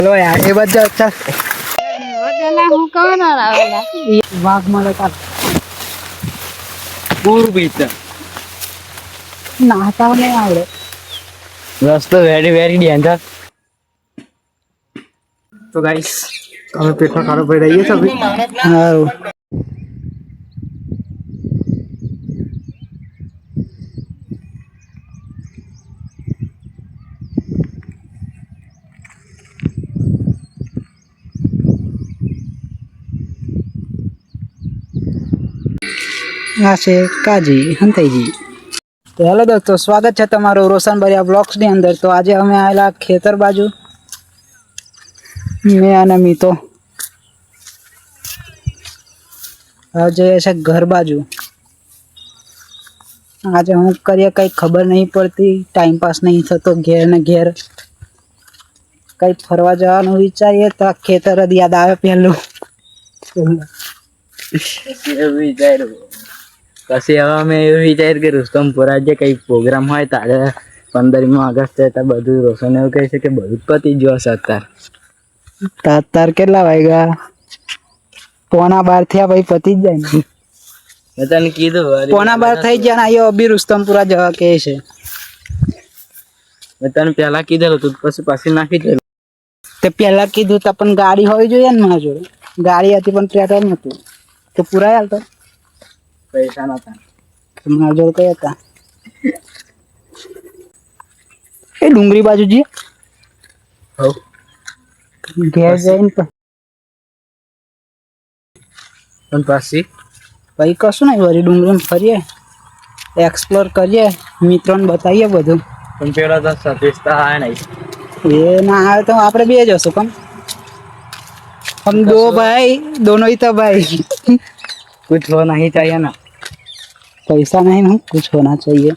चलो यार ये बात जो अच्छा વગેલા હું કોણ આવેલા वाघ मला का પૂર પીતા नाहता नहीं आवड़े રસ્તો વેરી વેરી ડેન્જર. तो गाइस हमें पेट में खाना पड़ रही है सभी हाँ આ છે કાજી હંતાઈજી. તો હેલો દોસ્તો, સ્વાગત છે તમારું રોશનભર્યા બ્લોગ્સની અંદર. તો આજે અમે આવેલા ખેતર બાજુ, મેં અને મીતો હવે જઈએ છે ઘર બાજુ. આજે હું કરીએ કંઈ ખબર નહીં પડતી, ટાઈમપાસ નહીં થતો ઘેર ને ઘેર. કંઈ ફરવા જવાનું વિચારીએ તો આ ખેતર જ યાદ આવે પહેલું. એવું વિચાર્યું પછી હવે અમે એવું વિચાર કે રુસ્તમપુરા જે કંઈ પ્રોગ્રામ હોય તારે 15મી ઓગસ્ટ તો બધું રોશન એવું કહે છે કે બધું જ પતી ગયું હશે અત્યારે. તાર કેટલા વાગ્યા? 11:15 થયા, ભાઈ પતી જ જાય ને. મેં તને કીધું 11:15 થઈ ગયા ને અહીંયા અભી રુસ્તમપુરા જવા કહે છે. મેં તને પહેલા કીધેલું તું પછી નાખી દેલું. તે પહેલા કીધું તો પણ ગાડી હોવી જોઈએ ને મારા જોડે. ગાડી હતી પણ પેટ્રોલ નહોતું તો પુરાય હાલતો. પૈસા નતા મારા જોડે કઈ હતા. એ ડુંગરી બાજુ જઈએ હવ ઘેર જઈને પણ પછી પછી કશું નહીં, વળી ડુંગળી ફરીએ, એક્સપ્લોર કરીએ, મિત્રોને બતાવીએ બધું. પણ પેલા તો સતીશ તો આવે નહીં. એ ના આવે તો આપણે બે જશું. કમ हम दो भाई, दोनों ही तो भाई. कुछ हो नहीं चाहिए ना. पैसा नहीं ना, कुछ होना चाहिए.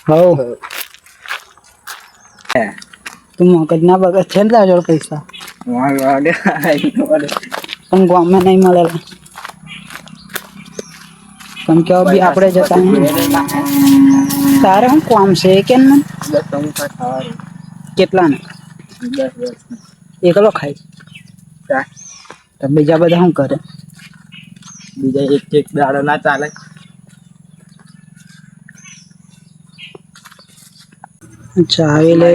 हो तुम मगज ना बगज છે ને તારા જોડે પૈસા પણ ગામમાં નહીં મળેલા. પણ કે અભી આપણે જતા નહીં. તારે શું કામ છે કેમ ને? કેટલા ને? એકલો ખાય તો બીજા બધા શું કરે? બીજા એક દાડો ના ચાલે. અચ્છા આવી લે.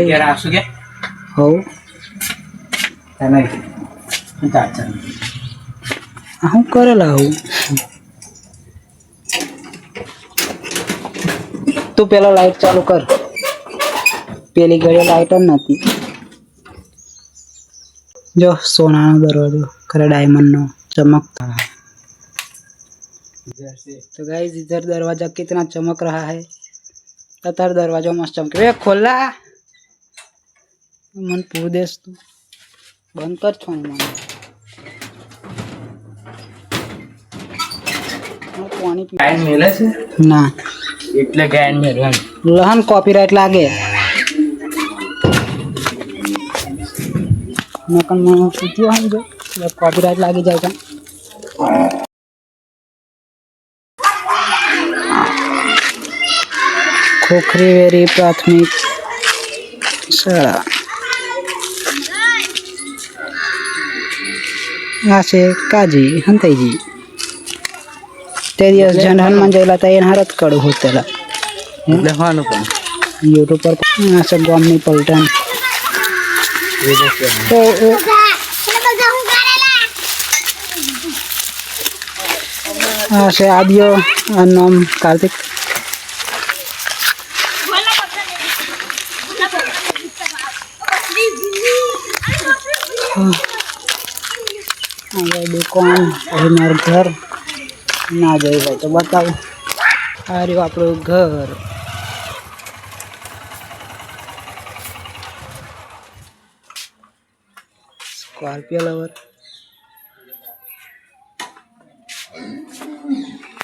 હવ શું કરેલા આવું? તું પેલા લાઈટ ચાલુ કર. પેલી ઘડી લાઈટ જ નથી. जो सोना दरवाजा खरा डायमंड नो चमकता है. तो गाइस इधर दरवाजा कितना चमक रहा है. तार दरवाजा मस्त चमके. वे खोला मन पूदेश तू बंद कर छो मन पानी पी ગાયન મેલે છે ના એટલે ગાયન મેલવાનું. લહન કોપીરાइट लागे. मैं कल मैं पीती हूँ जो कॉपीराइट लागी जाएगा. खोखरी वेरी प्राथमिक शाळा. આ છે કાજી હંતાઈજી. તે દિવસ જનહનમાં જયેલા હતા એને હારત કડું હોતેલા લખવાનું પણ યુટ્યુબ પર. આ છે ગામની પલટન. हाँ से आदियो नाम कार्तिक. दुकान मार घर ना जाए भाई तो बताओ. आ रही आप घर. Scorpio lover.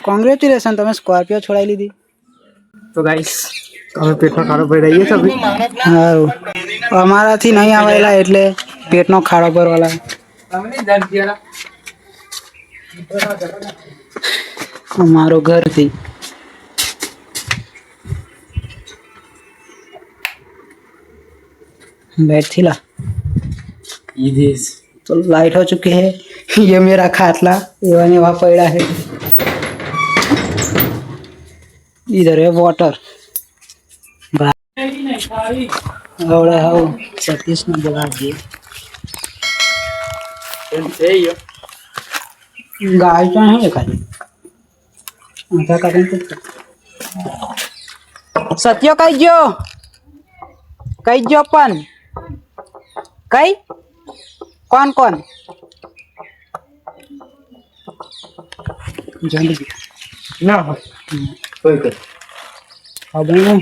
કોંગ્રેચ્યુલેશન, તમે સ્કોર્પિયો છોડાઈ લીધી. તો ગાઈસ અમે પેટનો ખાડો ભરી રહીએ સભી. સારું, અમારાથી નહીં આવેલા એટલે પેટનો ખાડો ભરવાલા. અમારો ઘરથી बैठ ला इधर तो लाइट हो चुकी है। ये मेरा खाटला ये वहाँ पड़ा है। इधर है वाटर। और हाँ सतीश ने बुला दिए। गाय तो है खाली आधा काटन तो सत्यो कई जो पन कई कौन कौन जल्दी ना कोई कर अब नहीं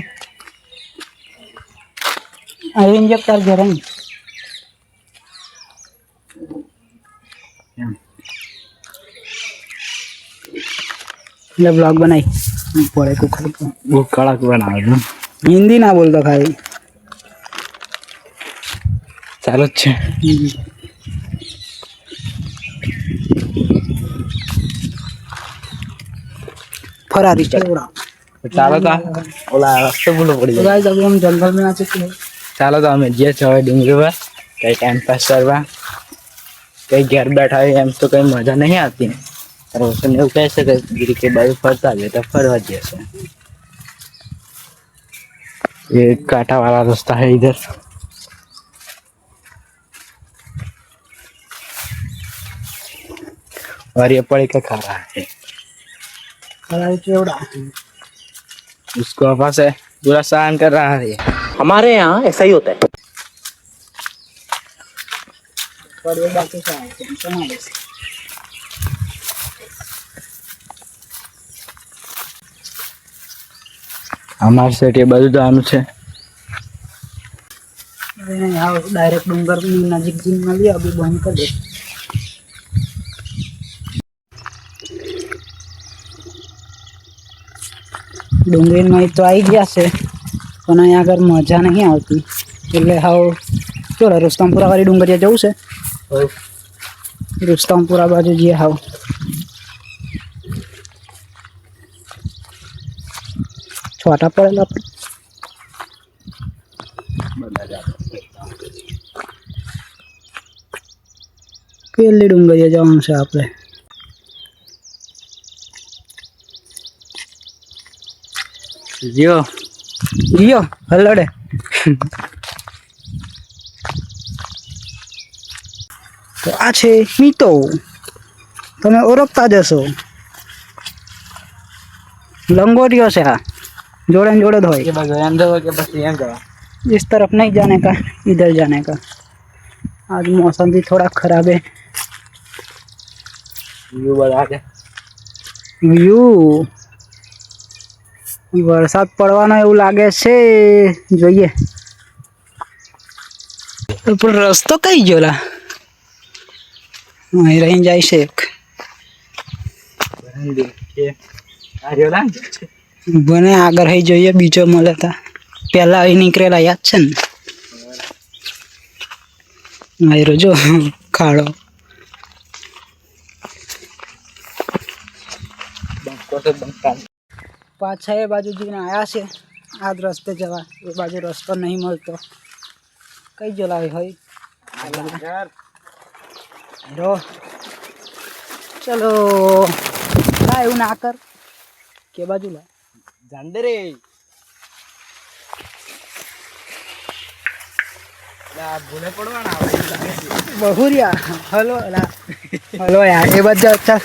आई इंजेक्ट कर दे रहे हैं। ले ब्लॉग बनाई पड़े को खाली वो कड़क बना दो हिंदी ना बोलता खाली ચાલુ જ છે फरारी चौड़ा। ચાલો તો ઓલા રસ્તો ભૂલો પડી तो જાય गाइस अभी हम जंगल में आ चुके हैं। ચાલો તો અમે જે છે હવે ડુંગરી પર કઈ ટાઈમ પાસ કરવા કઈ ઘેર બેઠા હોય એમ તો કઈ મજા નહીં આવતી રોશન એવું કહે છે કે ગીરી કે બાજુ ફરતા જાય તો ફરવા જશે ये कांटा वाला रास्ता है इधर और ये पड़ी का खा रहा है फरारी चौड़ा उसको हवा से पूरा सहन कर रहा है हमारे यहाँ ऐसा ही होता है। पर ये बात तो है टेंशन ना ले। हमारे सेट ये बाजू जવાનું છે यहाँ डायरेक्ट डूंगर में नजीक जिम में लिया अभी बंद कर दे। डूंगरी में तो आई गया से પણ અહીંયા આગળ મજા નહીં આવતી એટલે હાવ ચલો રુસ્તમપુરા વાળી ડુંગરિયા જવું છે રુસ્તમપુરા બાજુ જઈએ હાવ છોટા પડેલા પેલી ડુંગરિયા જવાનું છે આપણે જીઓ ગયો હલડે તો આ છે મીતો તમે ઓળખતા જશો लंगोटियों से हाँ जोड़े जोड़े धोए ये बाजू एम जाओ के बस एम जाओ इस तरफ नहीं जाने का इधर जाने का आज मौसम भी थोड़ा खराब है व्यू बढ़ा के व्यू વરસાદ પડવાનો એવું લાગે છે જોઈએ પણ રસ્તો કઈ ગયો લા અહીં રહી જાય છે એક બને આગળ હઈ જોઈએ બીજો મળે તા પહેલા અહીં નીકળેલા યાદ છે ને આયરો જો ખાડો પાછા એ બાજુ જઈને આવ્યા છે આ જ રસ્તે જવા એ બાજુ રસ્તો નહીં મળતો કઈ જલાવી હોય હેરો ચલો ના એવું ના કર કે બાજુ લા જાંદે રે લા ભૂલે પડવાના બહુરિયા હલો લા હલો યાર એ બધા अच्छा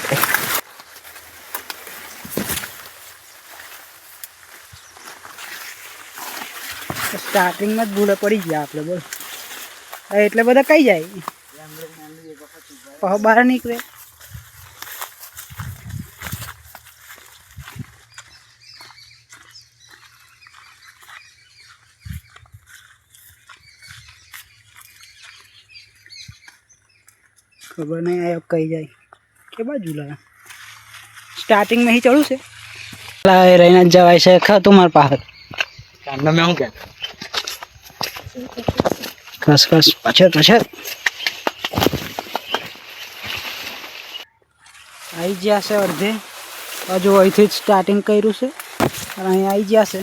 स्टार्टिंग में भूले पड़ी गया आपने बोल એટલે બધા કઈ જાય બહાર નીકળે खबर नहीं आया अब कहीं जाए के बाजू ला स्टार्टिंग में ही चढ़ू से रहना जवाय से खा तुम्हार पास કાંડા મેં હું કે खस खस पाछળ પાછળ आई ज्या से अर्धे हजू અહીંથી જ સ્ટાર્ટિંગ કર્યું છે અને અહીં આવી ગયા છે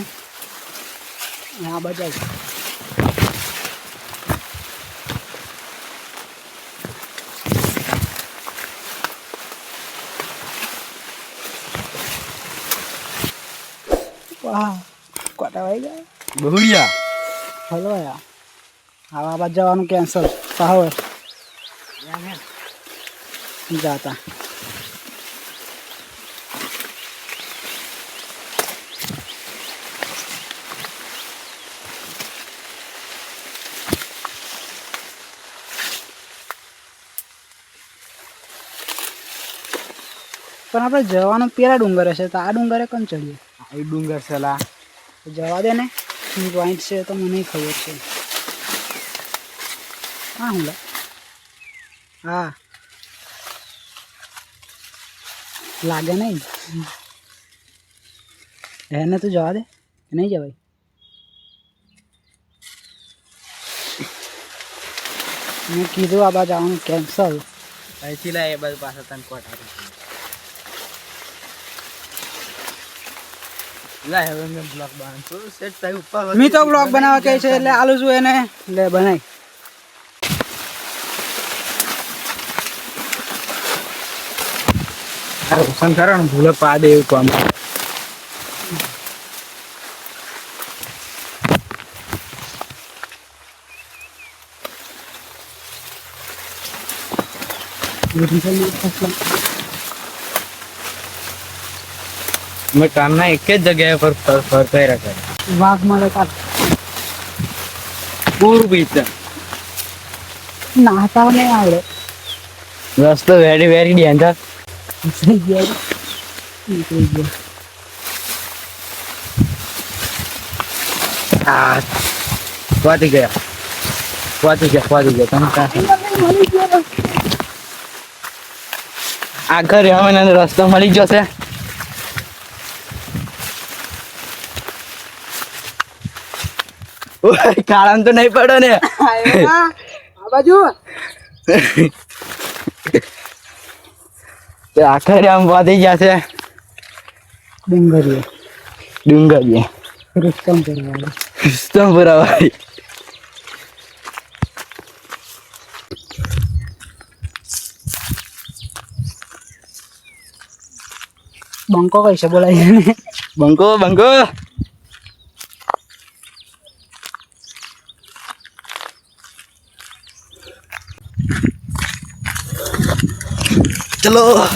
यहाँ बजाई વાહ કોટા વાઈ ગયા બહુડિયા હલો યાર આવા બાદ જવાનું કેન્સલ સાવ જાતા પણ આપણે જવાનું પેલા ડુંગર હશે તો આ ડુંગરે કેમ ચડીએ એ ડુંગર સલા જવા દે ને પોઈન્ટ છે તો મને ખબર છે હા હું હા લાગે નહીં એને તું જવા દે નહીં જવાય મેં કીધું આ બાજુ આવવાનું કેન્સલ અહીંથી લા એ બાજુ પાછા તને કોટા લા હવે મેં બ્લોક બાંધતો સેટ થાય ઉપર મેં તો બ્લોગ બનાવવા કહે છે એટલે આલુ છું એને એટલે બનાય રોશન કરો ને ભૂલે પા દે એવું કામ મેં કામના એક જ જગ્યાએ પર ફરતા રાખે વાઘ મળે કાઢ પૂર બીચ નાતા નહીં આવડે રસ્તો વેરી વેરી ડેન્જર નીકળી ગયા નીકળી ગયા પહોંચી ગયા તમે કાંઈ આખરે અમે રસ્તો મળી જશે કાળામ તો નહીં પડે ને આ બાજુ આખરે આમ વધી જશે ડુંગરીએ રુસ્તમ કરવાનું સ્તંભરા ભાઈ બંકો કઈ છે બોલાય બંકો ચલો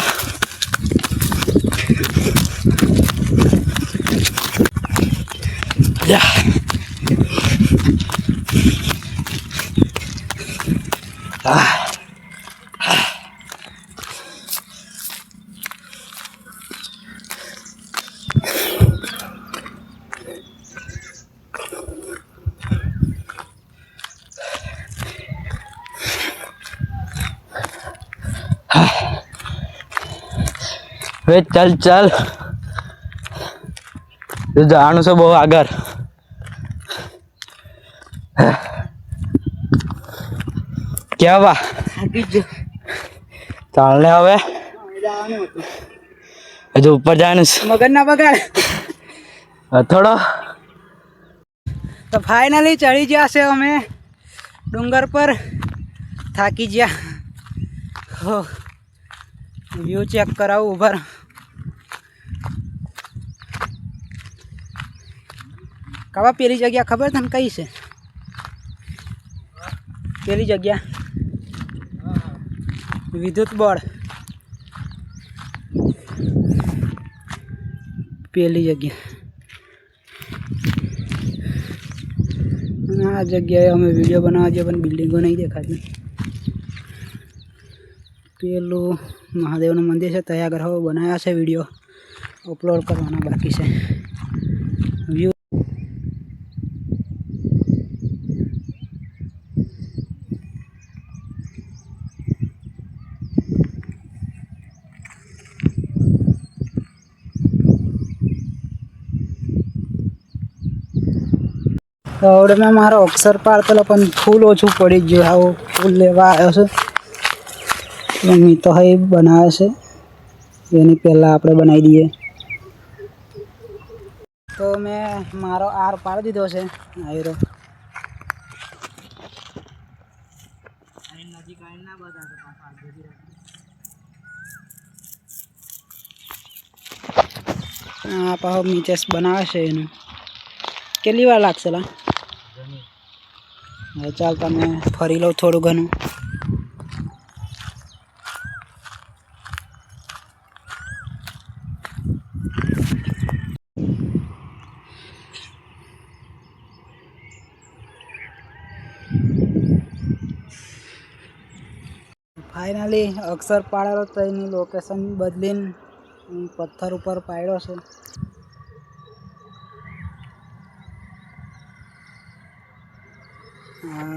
હવે ચાલ જાણું છે બહુ આગળ કેવા ચાલ ને હવે હજુ ઉપર જવાનું છે મગજ ના બગાડ થોડો તો ફાઇનલી ચડી ગયા છે અમે ડુંગર પર થાકી ગયા હો વ્યૂ ચેક કરાવું ઉભર કાવા પેલી જગ્યા ખબર તને કઈ છે પેલી જગ્યા વિદ્યુત બોર્ડ પેલી જગ્યા આ જગ્યાએ અમે વિડીયો બનાવવા જઈએ પણ બિલ્ડિંગો નહીં દેખાતી પેલું મહાદેવનું મંદિર છે ત્યાં આગળ હવે બનાવ્યા છે વિડીયો અપલોડ કરવાના બાકી છે વ્યૂ હવે મેં મારો અક્ષર પાડતેલો પણ ફૂલ ઓછું પડી ગયું આવું ફૂલ લેવા આવ્યો છું મમ્મી તો હવે બનાવે છે એની પહેલાં આપણે બનાવી દઈએ તો મેં મારો આર પાડી દીધો છે આયરો નજીક આવીને ના બધા આ પાહો મીચેસ બનાવે છે એનું કેટલી વાર લાગશે લા હવે ચાલ તમે ફરી લો થોડું ઘણું ફાઇનલી અક્ષર પાડેલો તો એની લોકેશન બદલીને પથ્થર ઉપર પાડ્યો છે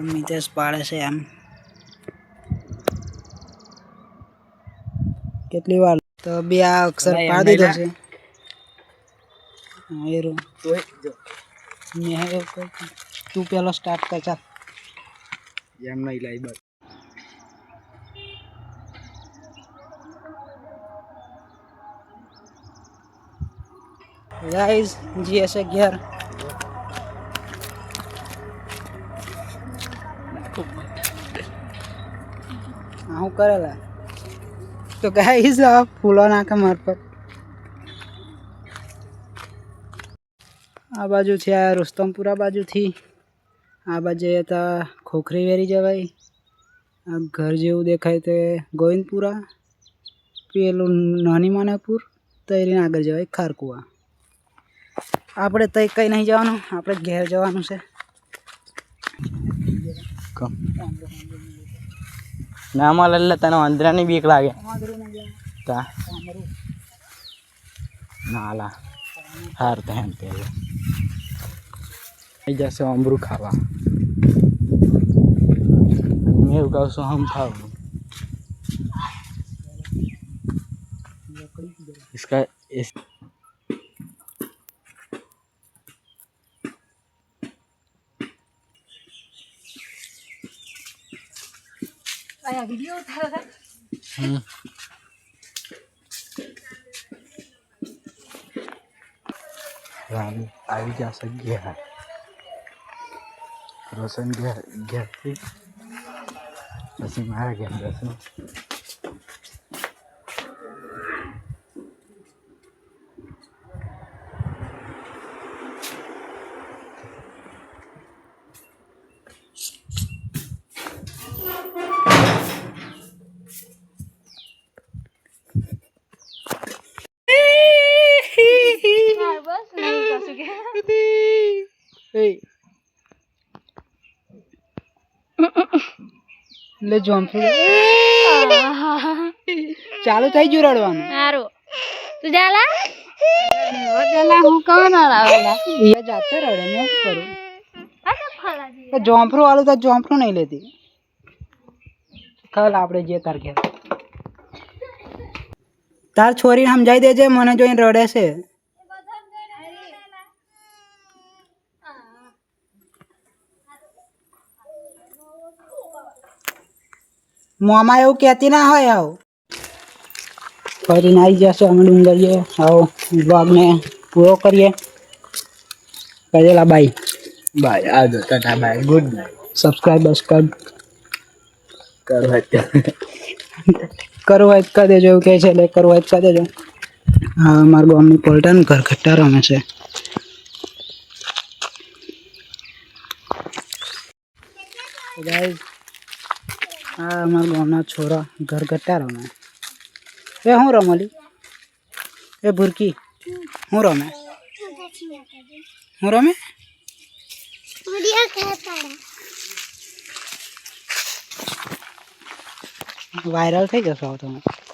મિતેશ પાડે છે એમ કેટલી વાર તો બે આ અક્ષર પાડી દીધો છે એરું તું પેલો સ્ટાર્ટ કર ચાલ એમ નહીં લાઈ બસ ગાઈસ જી હશે ઘેર હું કરેલા તો ગાઈસ ફૂલો નાખે માર પર આ બાજુથી આ રુસ્તમપુરા બાજુથી આ બાજુ તો ખોખરી વેરી જવાય આ ઘર જેવું દેખાય તે ગોવિંદપુરા પેલું નાની માનાપુર તૈરીને આગળ જવાય ખારકુવા આપણે તઈ કંઈ નહીં જવાનું આપણે ઘેર જવાનું છે ના માં લલ્લા તને વાંદરાની બીક લાગે તા ના લા હાર તેમ તે અહીં જશે અમરું ખાવા મેં એવું કહું છું હમ ખાવું इसका इस આયા વિડિયો ઉતારો રાની આવી જશે ઘેર રોશન ઘેરથી પછી મારા ઘેર જશે બસ નહીં કશું કે એટલે જોમફળ ચાલુ થઈ ગયું રડવાનું સારું તું જાલા વદેલા હું કોણ આવેલા એ જાતે રડે મેં શું કરું આ તો ફલાજી તો જોમફળું વાળું તો જોમફળું નહીં લેતી કાલ આપણે જે તાર ઘેર તાર છોરીને સમજાઈ દેજે મને જોઈને રડે છે મોમાં એવું કહેતી ના હોય આવું ફરીને આવી જશે અમે ડુંગરીએ આવો બ્લોગને પૂરો કરીએ કરેલા બાય બાય આ જો Tata bye good night subscribe કરો કરવું હોય કરી દેજો એવું કહે છે એટલે કરવું હોય કરી દેજો હા અમારા ગામની પલટાનું ઘર ઘટ્ટા રમે છે ગાઈસ હા અમારા ગામના છોરા ઘર ઘટ્ટા રમે એ હું રમલી એ ભૂરકી હું રમે હું રમે વાયરલ થઈ જશો તમે